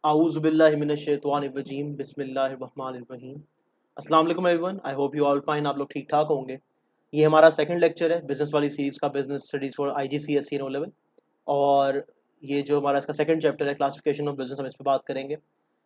आऊज़ु बिल्लाहि मिनश शैतानिर रजीम बिस्मिल्लाहिर रहमानिर रहीम। अस्सलाम वालेकुम everyone, I hope you all fine. आप लोग ठीक ठाक होंगे। ये हमारा सेकंड लेक्चर है बिजनेस वाली सीरीज़ का, business studies for IGCSE and O level. और ये जो हमारा इसका सेकंड चैप्टर है, क्लासिफिकेशन ऑफ बिजनेस, हम इस पर बात करेंगे।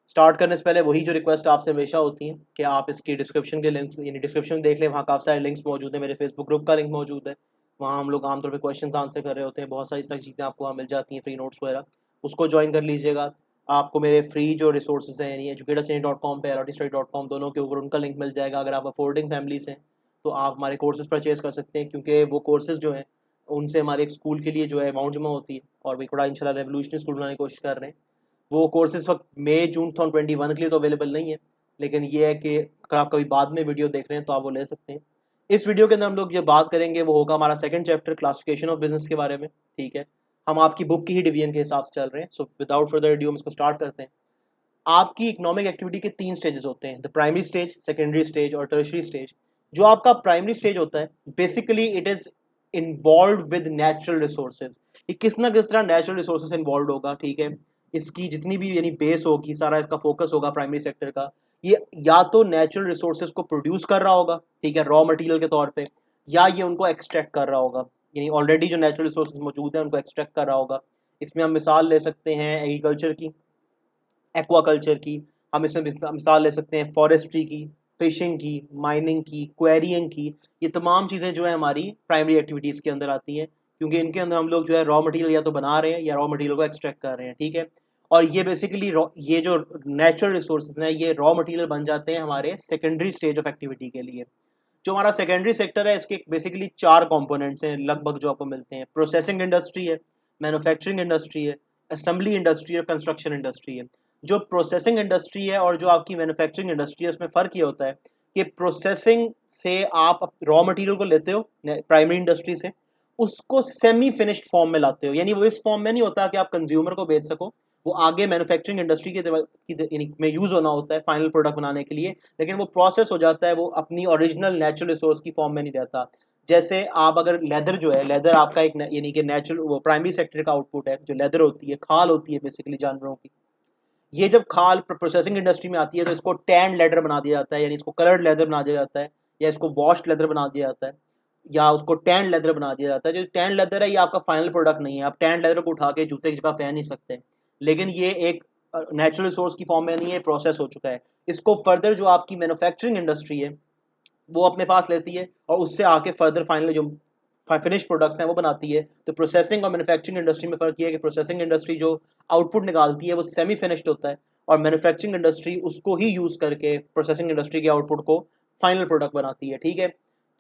स्टार्ट करने से पहले वही जो रिक्वेस्ट आपसे हमेशा होती है कि आप इसकी डिस्क्रिप्शन के लिंक्स यानी डिस्क्रिप्शन देख लें, वहाँ काफ़ी सारे लिंक्स मौजूद है। मेरे फेसबुक ग्रुप का लिंक मौजूद है, वहाँ हम लोग आमतौर पर क्वेश्चन आंसर कर रहे होते हैं। बहुत सारी चीज़ें आपको वहाँ मिल जाती हैं, फ्री नोट्स वगैरह, उसको ज्वाइन कर लीजिएगा। आपको मेरे फ्री जो रिसोर्सेज हैं यानी educatorchange.com पे AYLOTI दोनों के ऊपर उनका लिंक मिल जाएगा। अगर आप अफोर्डिंग फैमिलीज हैं तो आप हमारे कोर्सेज परचेज कर सकते हैं, क्योंकि वो कोर्सेज जो हैं उनसे हमारे एक स्कूल के लिए जो है अमाउंट जमा होती है, और भी थोड़ा इंशाल्लाह रेवोल्यूशनरी स्कूल बनाने की कोशिश कर रहे हैं। वो कोर्सेज वक्त मई जून 2021 के लिए तो अवेलेबल नहीं है, लेकिन ये है कि अगर आप कभी बाद में वीडियो देख रहे हैं तो आप वो ले सकते हैं। इस वीडियो के अंदर हम लोग ये बात करेंगे वो होगा हमारा second chapter, classification of business के बारे में। ठीक है, हम आपकी बुक की ही डिवीजन के हिसाब से चल रहे हैं। सो विदाउट फर्दर ड्यू हम इसको स्टार्ट करते हैं। आपकी इकोनॉमिक एक्टिविटी के 3 स्टेजेस होते हैं, the primary stage, secondary stage और टर्शरी स्टेज। जो आपका प्राइमरी स्टेज होता है, basically it is involve with natural resources. ये किस ना किस तरह नेचुरल रिसोर्सेज इन्वॉल्व होगा। ठीक है, इसकी जितनी भी यानी बेस होगी, सारा इसका फोकस होगा प्राइमरी सेक्टर का। ये या तो नेचुरल रिसोर्सेज को प्रोड्यूस कर रहा होगा, ठीक है, रॉ मटेरियल के तौर पे, या ये उनको एक्सट्रैक्ट कर रहा होगा, यानी ऑलरेडी जो नेचुरल रिसोर्सेज मौजूद हैं उनको एक्सट्रैक्ट कर रहा होगा। इसमें हम मिसाल ले सकते हैं एग्रीकल्चर की, एक्वाकल्चर की, हम इसमें मिसाल ले सकते हैं फॉरेस्ट्री की, फिशिंग की, माइनिंग की, क्वेरियंग की। ये तमाम चीज़ें जो है हमारी प्राइमरी एक्टिविटीज़ के अंदर आती हैं, क्योंकि इनके अंदर हम लोग जो है रॉ मटेरियल या तो बना रहे हैं या रॉ मटेरियल को एक्सट्रैक्ट कर रहे हैं। ठीक है, और ये बेसिकली ये जो नेचुरल रिसोर्सेज हैं ये रॉ मटेरियल बन जाते हैं हमारे सेकेंडरी स्टेज ऑफ एक्टिविटी के लिए। जो हमारा सेकेंडरी सेक्टर है, इसके बेसिकली 4 कंपोनेंट्स हैं लगभग जो आपको मिलते हैं। प्रोसेसिंग इंडस्ट्री है, मैन्युफैक्चरिंग इंडस्ट्री है, असेंबली इंडस्ट्री और कंस्ट्रक्शन इंडस्ट्री है। जो प्रोसेसिंग इंडस्ट्री है और जो आपकी मैन्युफैक्चरिंग इंडस्ट्री है, उसमें फ़र्क ये होता है कि प्रोसेसिंग से आप रॉ मटेरियल को लेते हो प्राइमरी इंडस्ट्री से, उसको सेमी फिनिश्ड फॉर्म में लाते हो, यानी वो इस फॉर्म में नहीं होता कि आप कंज्यूमर को बेच सको, वो आगे मैन्युफैक्चरिंग इंडस्ट्री में यूज़ होना होता है फाइनल प्रोडक्ट बनाने के लिए, लेकिन वो प्रोसेस हो जाता है, वो अपनी ओरिजिनल नेचुरल रिसोर्स की फॉर्म में नहीं रहता। जैसे आप अगर लेदर जो है, लेदर आपका एक यानी कि नेचुरल वो प्राइमरी सेक्टर का आउटपुट है। जो लेदर होती है, खाल होती है बेसिकली जानवरों की, ये जब खाल प्रोसेसिंग इंडस्ट्री में आती है तो इसको टैन लेदर बना दिया जाता है, यानी इसको कलर्ड लेदर बना दिया जाता है, या इसको वॉश्ड लेदर बना दिया जाता है, या उसको टैन लेदर बना दिया जाता है। जो टैन लेदर है ये आपका फाइनल प्रोडक्ट नहीं है, आप टैन लेदर को उठा के जूते की जगह पहन नहीं सकते, लेकिन ये एक नेचुरल रिसोर्स की फॉर्म में नहीं है, प्रोसेस हो चुका है। इसको फर्दर जो आपकी मैन्युफैक्चरिंग इंडस्ट्री है वो अपने पास लेती है, और उससे आके फर्दर फाइनल जो फिनिश प्रोडक्ट्स हैं वो बनाती है। तो प्रोसेसिंग और मैन्युफैक्चरिंग इंडस्ट्री में फ़र्क ये है कि प्रोसेसिंग इंडस्ट्री जो आउटपुट निकालती है वो सेमी फिनिश्ड होता है, और मैन्युफैक्चरिंग इंडस्ट्री उसको ही यूज़ करके प्रोसेसिंग इंडस्ट्री के आउटपुट को फाइनल प्रोडक्ट बनाती है। ठीक है,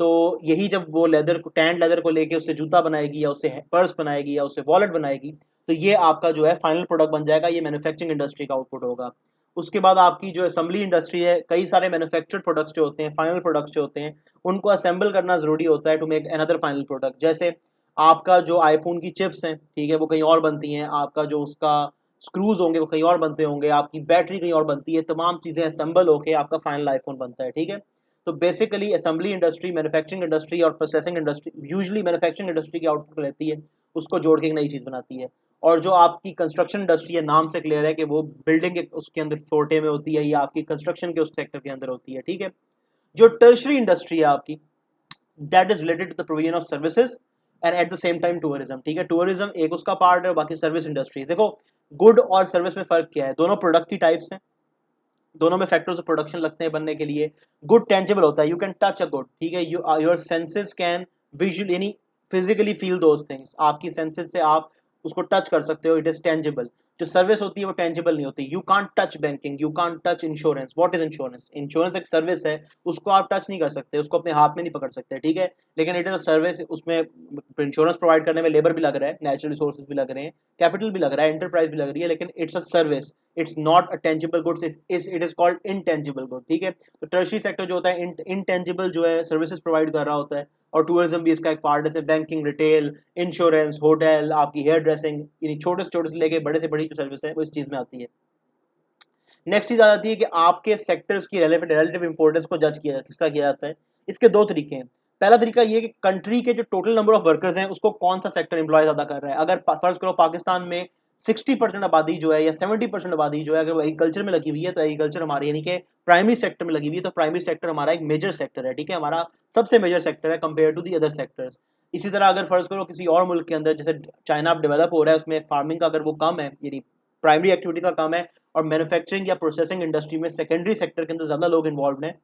तो यही जब वो लेदर को, टैन लेदर को लेके उससे जूता बनाएगी, या उससे पर्स बनाएगी, या उससे वॉलेट बनाएगी, तो ये आपका जो है फाइनल प्रोडक्ट बन जाएगा। ये मैन्युफैक्चरिंग इंडस्ट्री का आउटपुट होगा। उसके बाद आपकी जो असेंबली इंडस्ट्री है, कई सारे मैन्युफैक्चर्ड प्रोडक्ट्स जो होते हैं, फाइनल प्रोडक्ट्स जो होते हैं, उनको असेंबल करना ज़रूरी होता है to make another final product. जैसे आपका जो आईफोन की चिप्स हैं, ठीक है, वो कहीं और बनती हैं, आपका जो उसका स्क्रूज होंगे वो कहीं और बनते होंगे, आपकी बैटरी कहीं और बनती है, तमाम चीज़ें असेंबल होकर आपका फाइनल आईफोन बनता है। ठीक है, तो basically assembly industry, manufacturing industry और processing industry usually manufacturing industry की आउटपुट रहती है, उसको जोड़ के एक नई चीज़ बनाती है। और जो आपकी कंस्ट्रक्शन इंडस्ट्री है, नाम से क्लियर है कि वो बिल्डिंग के उसके अंदर छोटे में होती है, या आपकी कंस्ट्रक्शन के उस सेक्टर के अंदर होती है। ठीक है, जो टर्शरी इंडस्ट्री है आपकी, that is related to the provision of services and at the same time tourism. ठीक है, टूरिज्म एक उसका पार्ट है, बाकी सर्विस इंडस्ट्री। देखो, गुड और सर्विस में फर्क क्या है, दोनों प्रोडक्ट की टाइप्स हैं, दोनों में फैक्टर्स ऑफ प्रोडक्शन लगते हैं बनने के लिए। गुड टेंजिबल होता है, you can touch a good, ठीक है, योर सेंसेस कैन विजुअली यानी फिजिकली फील दोज थिंग्स, आपकी सेंसेस से आप उसको टच कर सकते हो, इट इज टेंजिबल। जो सर्विस होती है वो टेंजिबल नहीं होती। You can't touch banking, you can't touch insurance. What is insurance? Insurance एक सर्विस है, उसको आप टच नहीं कर सकते, उसको अपने हाथ में नहीं पकड़ सकते। ठीक है, लेकिन इट इज अ सर्विस, उसमें इंश्योरेंस प्रोवाइड करने में लेबर भी लग रहा है, नेचुरल रिसोर्सेज भी लग रहे हैं, कैपिटल भी लग रहा है, एंटरप्राइज भी लग रही है, लेकिन it's a service, it's not a tangible goods, it is called intangible good. ठीक है, तो टर्शरी सेक्टर जो होता है इनटेंजिबल जो है सर्विसेज प्रोवाइड कर रहा होता है, और टूरिज्म भी इसका एक पार्ट है, जैसे बैंकिंग, रिटेल, इंश्योरेंस, होटल, आपकी हेयर ड्रेसिंग, यानी छोटे से छोटे से लेके बड़े से बड़ी जो सर्विस है वो इस चीज़ में आती है। नेक्स्ट चीज़ आ जाती है कि आपके सेक्टर्स की रिलेटिव इंपॉर्टेंस को जज किया किसका किया जाता है। इसके दो तरीके हैं। पहला तरीका ये कि कंट्री के जो टोटल नंबर ऑफ वर्कर्स हैं उसको कौन सा सेक्टर एम्प्लॉय ज़्यादा कर रहा है। अगर फर्ज करो पाकिस्तान में 60% आबादी जो है या 70% आबादी जो है अगर वो एग्रीकल्चर में लगी हुई है तो एग्रीकल्चर हमारे यानी कि प्राइमरी सेक्टर में लगी हुई है, तो प्राइमरी सेक्टर हमारा एक मेजर सेक्टर है, ठीक है, हमारा सबसे मेजर सेक्टर है compare to the other sectors. इसी तरह अगर फर्ज करो किसी और मुल्क के अंदर जैसे चाइना अब डेवलप हो रहा है, उसमें फार्मिंग का अगर वो कम है यानी प्राइमरी एक्टिविटीज का कम है और मैन्युफैक्चरिंग या प्रोसेसिंग इंडस्ट्री में सेकेंडरी सेक्टर के अंदर ज्यादा लोग इन्वॉल्व हैं,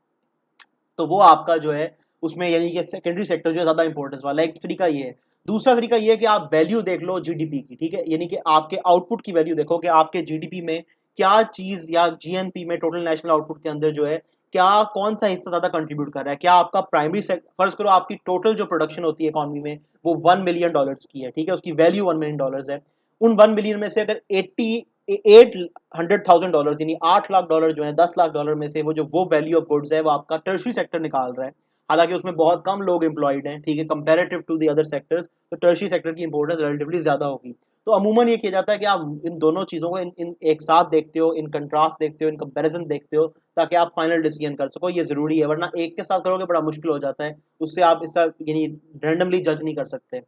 तो वो आपका जो है उसमें यानी कि सेकेंडरी सेक्टर जो है ज्यादा इंपॉर्टेंस वाला है। एक तरीका ये है। दूसरा तरीका ये है कि आप वैल्यू देख लो जीडीपी की, ठीक है, यानी कि आपके आउटपुट की वैल्यू देखो कि आपके जीडीपी में क्या चीज या जीएनपी में टोटल नेशनल आउटपुट के अंदर जो है क्या कौन सा हिस्सा ज्यादा कंट्रीब्यूट कर रहा है। क्या आपका प्राइमरी फर्ज करो आपकी टोटल जो प्रोडक्शन होती है इकोनॉमी में वो $1 मिलियन की है, ठीक है, उसकी वैल्यू $1 मिलियन है। उन 1 मिलियन में से अगर 800,000 डॉलर यानी $8 लाख जो है, $10 लाख में से वो वैल्यू ऑफ गुड्स है वो आपका टर्शरी सेक्टर निकाल रहा है। हालांकि उसमें बहुत कम लोग एम्प्लॉयड हैं, ठीक है, comparative to the other sectors, तो टर्शरी सेक्टर की इंपॉर्टेंस रिलेटिवली ज्यादा होगी। तो अमूमन ये किया जाता है कि आप इन दोनों चीजों को इन एक साथ देखते हो, इन कंट्रास्ट देखते हो, इन कंपैरिजन देखते हो, ताकि आप फाइनल डिसीजन कर सको। ये जरूरी है, वरना एक के साथ करोगे बड़ा मुश्किल हो जाता है, उससे आप इसका यानी रैंडमली जज नहीं कर सकते। अब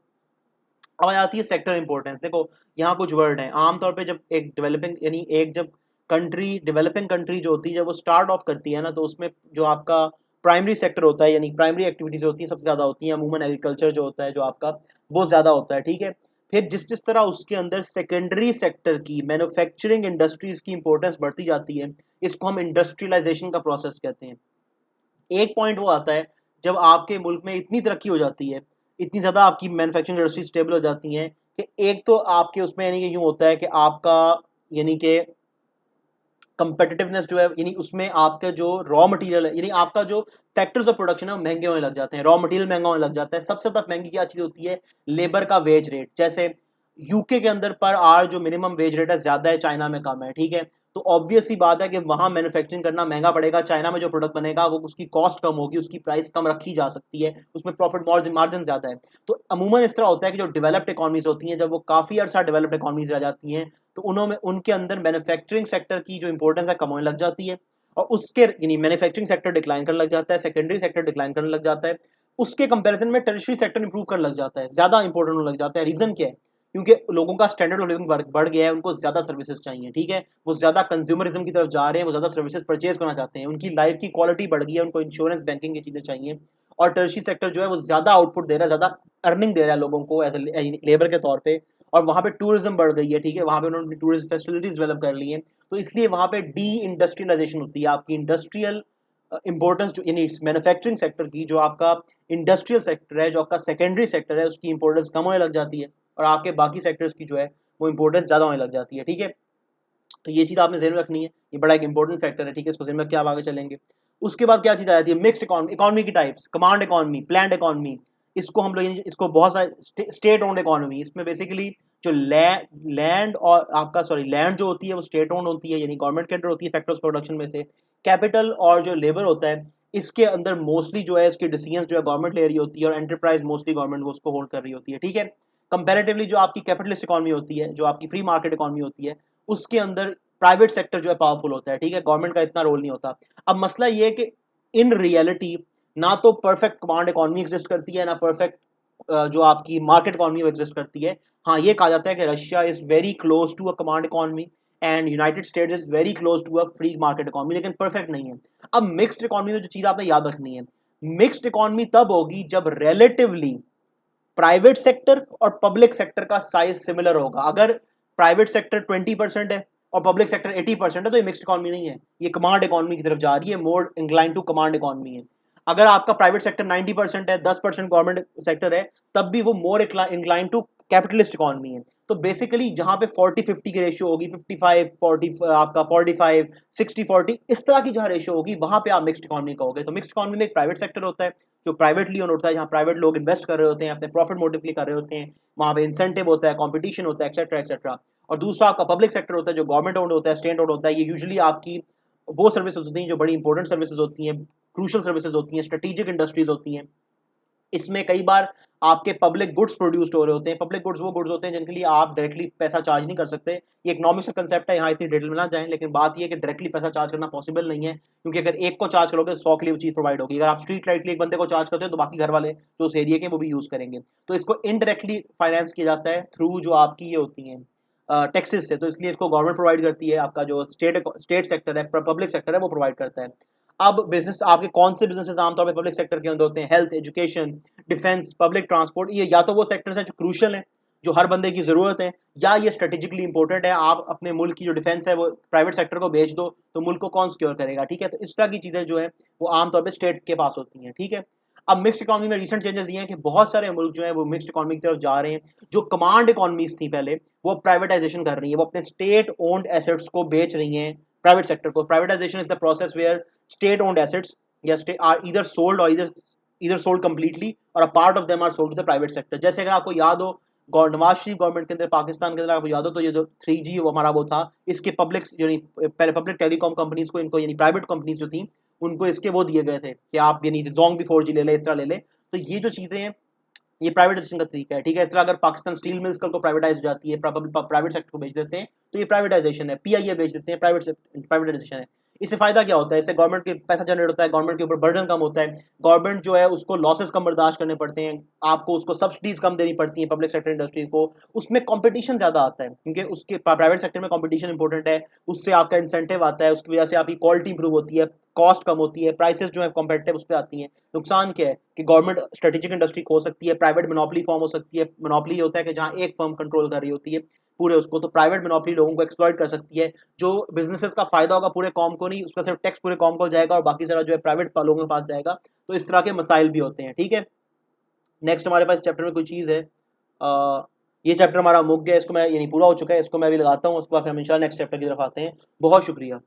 आ जाती है सेक्टर इंपॉर्टेंस। देखो यहाँ कुछ वर्ड हैं आमतौर पे, जब एक डेवलपिंग यानी एक जब कंट्री डेवलपिंग कंट्री जो होती है जब वो स्टार्ट ऑफ करती है ना, तो उसमें जो आपका प्राइमरी सेक्टर होता है यानी प्राइमरी एक्टिविटीज होती है सबसे ज्यादा होती है, अमूमन एग्रीकल्चर जो होता है जो आपका वो ज्यादा होता है, ठीक है। फिर जिस जिस तरह उसके अंदर सेकेंडरी सेक्टर की मैन्युफैक्चरिंग इंडस्ट्रीज की इंपॉर्टेंस बढ़ती जाती है, इसको हम इंडस्ट्रियलाइजेशन का प्रोसेस कहते हैं। एक पॉइंट वो आता है जब आपके मुल्क में इतनी तरक्की हो जाती है, इतनी ज़्यादा आपकी मैन्युफैक्चरिंग इंडस्ट्री स्टेबल हो जाती हैं कि एक तो आपके उसमें यानी कि यूँ होता है कि आपका यानी कि कंपेटिटिवनेस जो है यानी उसमें आपका जो रॉ मटेरियल है यानी आपका जो फैक्टर्स ऑफ प्रोडक्शन है वो महंगे होने लग जाते हैं, रॉ मटेरियल महंगा होने लग जाता है। सबसे ज़्यादा महंगी क्या चीज़ होती है? लेबर का वेज रेट। जैसे यूके के अंदर पर आवर जो मिनिमम वेज रेट है ज़्यादा है, चाइना में कम है, ठीक है। तो ऑब्वियस सी बात है कि वहां मैन्युफैक्चरिंग करना महंगा पड़ेगा, चाइना में जो प्रोडक्ट बनेगा वो उसकी कॉस्ट कम होगी, उसकी प्राइस कम रखी जा सकती है, उसमें प्रॉफिट मार्जिन ज़्यादा है। तो अमूमन इस तरह होता है कि जो डेवलप्ड इकॉनमीज होती हैं जब वो काफ़ी अर्सा डेवलप्ड इकॉनमीज रह जाती हैं तो उन्होंने उनके अंदर मैन्युफैक्चरिंग सेक्टर की जो इंपॉर्टेंस है कम होने लग जाती है, और उसके यानी मैन्युफैक्चरिंग सेक्टर डिक्लाइन करने लग जाता है, सेकेंडरी सेक्टर डिक्लाइन करने लग जाता है। उसके कंपैरिजन में टर्शियरी सेक्टर इंप्रूव करने लग जाता है, ज्यादा इंपॉर्टेंट होने लग जाता है। रीजन क्या है? क्योंकि लोगों का स्टैंडर्ड ऑफ लिविंग बढ़ गया है, उनको ज्यादा सर्विसेज चाहिए, ठीक है, वो ज्यादा कंज्यूमरिज्म की तरफ जा रहे हैं, वो ज्यादा सर्विसेज परचेज करना चाहते हैं, उनकी लाइफ की क्वालिटी बढ़ गई है, उनको इंश्योरेंस बैंकिंग की चीजें चाहिए। और टर्शियरी सेक्टर जो है वो ज्यादा आउटपुट दे रहा है, ज्यादा अर्निंग दे रहा है लोगों को एज लेबर के तौर पे। और वहां पे टूरिज्म बढ़ गई है, ठीक है, वहां पे उन्होंने टूरिस्ट फैसिलिटीज डेवलप कर ली है, तो इसलिए वहां पे डी इंडस्ट्रियलाइजेशन होती है, आपकी इंडस्ट्रियल इंपॉर्टेंस जो यानी मैन्युफैक्चरिंग सेक्टर की जो आपका इंडस्ट्रियल सेक्टर है, जो आपका सेकेंडरी सेक्टर है, उसकी इंपॉर्टेंस कम होने लग जाती है और आपके बाकी सेक्टर्स की जो है वो इंपॉर्टेंस ज्यादा होने लग जाती है, ठीक है। तो ये चीज आपने ज़हन में रखनी है, ये बड़ा एक इंपॉर्टेंट फैक्टर है, ठीक है, इसको ज़हन में क्या आगे चलेंगे। उसके बाद क्या चीज आ जाती है? Mixed economy. इकोनॉमी की types: command economy, planned economy. इसको हम लोग इसको बहुत सारे स्टेट ओन्ड इकोनॉमी, इसमें बेसिकली जो लैंड और आपका सॉरी लैंड जो होती है वो स्टेट ओन्ड होती है यानी गवर्नमेंट के अंडर होती है फैक्टर्स प्रोडक्शन में से। कैपिटल और जो लेबर होता है इसके अंदर मोस्टली जो है इसके डिसीजन जो है गवर्नमेंट ले रही होती है और एंटरप्राइज मोस्टली गवर्नमेंट वो उसको होल्ड कर रही होती है, ठीक है। कंपैरेटिवली जो आपकी कैपिटलिस्ट इकोनॉमी होती है, जो आपकी फ्री मार्केट इकोनॉमी होती है, उसके अंदर प्राइवेट सेक्टर जो है पावरफुल होता है, ठीक है, गवर्नमेंट का इतना रोल नहीं होता। अब मसला ये है कि इन रियलिटी ना तो परफेक्ट कमांड इकोनॉमी एग्जिस्ट करती है, ना परफेक्ट जो आपकी मार्केट इकोनॉमी एग्जिस्ट करती है। हाँ, ये कहा जाता है कि Russia is very close to a command economy and United States is very close to a free market economy, लेकिन परफेक्ट नहीं है। अब मिक्स्ड इकोनॉमी में जो चीज आपने याद रखनी है, मिक्स्ड इकोनॉमी तब होगी जब रिलेटिवली प्राइवेट सेक्टर और पब्लिक सेक्टर का साइज सिमिलर होगा। अगर प्राइवेट सेक्टर 20% है और पब्लिक सेक्टर 80% है तो ये मिक्स्ड इकोनॉमी नहीं है, ये कमांड इकोनॉमी की तरफ जा रही है, more incline to command economy है। अगर आपका प्राइवेट सेक्टर 90% है, 10% गवर्नमेंट सेक्टर है, तब भी वो more incline to capitalist economy है। तो बेसिकली जहां पे 40-50 की रेशियो होगी, 55-40 आपका 45 60-40 इस तरह की जहां रेशियो होगी वहां पे आप मिक्स्ड इकोनॉमी कहोगे। तो मिक्स्ड इकोनॉमी में एक प्राइवेट सेक्टर होता है जो प्राइवेटली ओन होता है, जहां प्राइवेट लोग इन्वेस्ट कर रहे होते हैं, अपने प्रॉफिट मोटिव के लिए कर रहे होते हैं, वहां पे इंसेंटिव होता है, कंपटीशन होता है, एक्सेट्रा एक्सेट्रा। और दूसरा आपका पब्लिक सेक्टर होता है जो गवर्नमेंट ओन्ड होता है, स्टेट ओन्ड होता है। ये यूजुअली आपकी वो सर्विसेज होती हैं जो बड़ी इंपॉर्टेंट सर्विसेज होती हैं, क्रूशल सर्विसेज होती हैं, स्ट्रेटेजिक इंडस्ट्रीज होती हैं। इसमें कई बार आपके पब्लिक गुड्स प्रोड्यूस्ड हो रहे होते हैं। पब्लिक गुड्स वो गुड्स होते हैं जिनके लिए आप डायरेक्टली पैसा चार्ज नहीं कर सकते। ये इकोनॉमिक्स का कंसेप्ट है, यहाँ इतनी डिटेल में ना जाएं, लेकिन बात ये है कि डायरेक्टली पैसा चार्ज करना पॉसिबल नहीं है, क्योंकि अगर एक को चार्ज करोगे तो 100 के लिए वो चीज़ प्रोवाइड होगी। अगर आप स्ट्रीट लाइट के लिए एक बंदे को चार्ज करते हो तो बाकी घर वाले जो उस एरिया के वो भी यूज़ करेंगे। तो इसको इनडायरेक्टली फाइनेंस किया जाता है थ्रू जो आपकी ये होती हैं टैक्सेस से, तो इसलिए इसको गवर्नमेंट प्रोवाइड करती है, आपका जो स्टेट सेक्टर है, पब्लिक सेक्टर है, वो प्रोवाइड करता है। अब बिजनेस आपके कौन से बिजनेसेस आमतौर पे पब्लिक सेक्टर के अंदर होते हैं? Health, education, defence, public transport. ये या तो वो सेक्टर्स हैं जो क्रूशियल हैं, जो हर बंदे की जरूरत है, या ये स्ट्रेटेजिकली इंपॉर्टेंट है। आप अपने मुल्क की जो डिफेंस है वो प्राइवेट सेक्टर को बेच दो तो मुल्क को कौन सिक्योर करेगा, ठीक है। तो इस तरह की चीजें जो है वो आमतौर पर स्टेट के पास होती हैं, ठीक है। अब मिक्स्ड इकोनॉमी में रिसेंट चेंजेस ये हैं कि बहुत सारे मुल्क जो है वो मिक्स्ड इकोनॉमी की तरफ जा रहे हैं। जो कमांड इकोनॉमीज थी पहले, वो प्राइवेटाइजेशन कर रही है, वो अपने स्टेट ओन्ड एसेट्स को बेच रही हैं प्राइवेट सेक्टर को। Privatisation is the process where state owned assets या are either sold or either sold completely or a part of them are sold to the private sector। जैसे अगर आपको याद हो नवाज शरीफ गवर्नमेंट के अंदर, पाकिस्तान के अंदर आपको याद हो, तो ये जो 3G वो हमारा वो था, इसके पब्लिक यानी पहले पब्लिक टेलीकॉम कंपनीज को, इनको यानी प्राइवेट कंपनीज जो थी, उनको इसके वो दिए गए थे कि आप यानी जोंग भी 4G ले ले, इस तरह ले ले। तो ये जो चीजें हैं ये प्राइवेटाइजेशन का तरीका है, ठीक है। इस तरह अगर पाकिस्तान स्टील मिल्स कल को प्राइवेटाइज हो जाती है, प्राइवेट सेक्टर को बेच देते हैं, तो ये प्राइवेटाइजेशन है। PIA बेच देते हैं, प्राइवेटाइजेशन है। इससे फायदा क्या होता है? इससे गवर्नमेंट के पैसा जनरेट होता है, गवर्नमेंट के ऊपर बर्डन कम होता है, गवर्नमेंट जो है उसको लॉसेस कम बर्दाश्त करने पड़ते हैं, आपको उसको सब्सिडीज कम देनी पड़ती है पब्लिक सेक्टर इंडस्ट्रीज को, उसमें कंपटीशन ज्यादा आता है क्योंकि उसके प्राइवेट सेक्टर में कंपटीशन इंपॉर्टेंट है, उससे आपका इंसेंटिव आता है, उसकी वजह से आपकी क्वालिटी इंप्रूव होती है, कॉस्ट कम होती है, प्राइसेस जो है कॉम्पिटिटिव उस पर आती हैं। नुकसान क्या है कि गवर्नमेंट स्ट्रेटेजिक इंडस्ट्री खो सकती है, प्राइवेट मोनोपोली फॉर्म हो सकती है। मोनोपोली होता है कि जहां एक फर्म कंट्रोल कर रही होती है पूरे उसको, तो प्राइवेट मोनोपोली लोगों को एक्सप्लॉइट कर सकती है। जो बिजनेसेस का फायदा होगा पूरे कॉम को नहीं, उसका सिर्फ टैक्स पूरे कॉम को जाएगा और बाकी सारा जो है प्राइवेट लोगों के पास जाएगा। तो इस तरह के मसाइल भी होते हैं, ठीक है। नेक्स्ट हमारे पास चैप्टर में कोई चीज़ है, ये चैप्टर हमारा मुक गया, इसको मैं यानी पूरा हो चुका है, इसको मैं अभी लगाता हूँ, उसके बाद फिर हम इंशाल्लाह नेक्स्ट चैप्टर की तरफ आते हैं। बहुत शुक्रिया।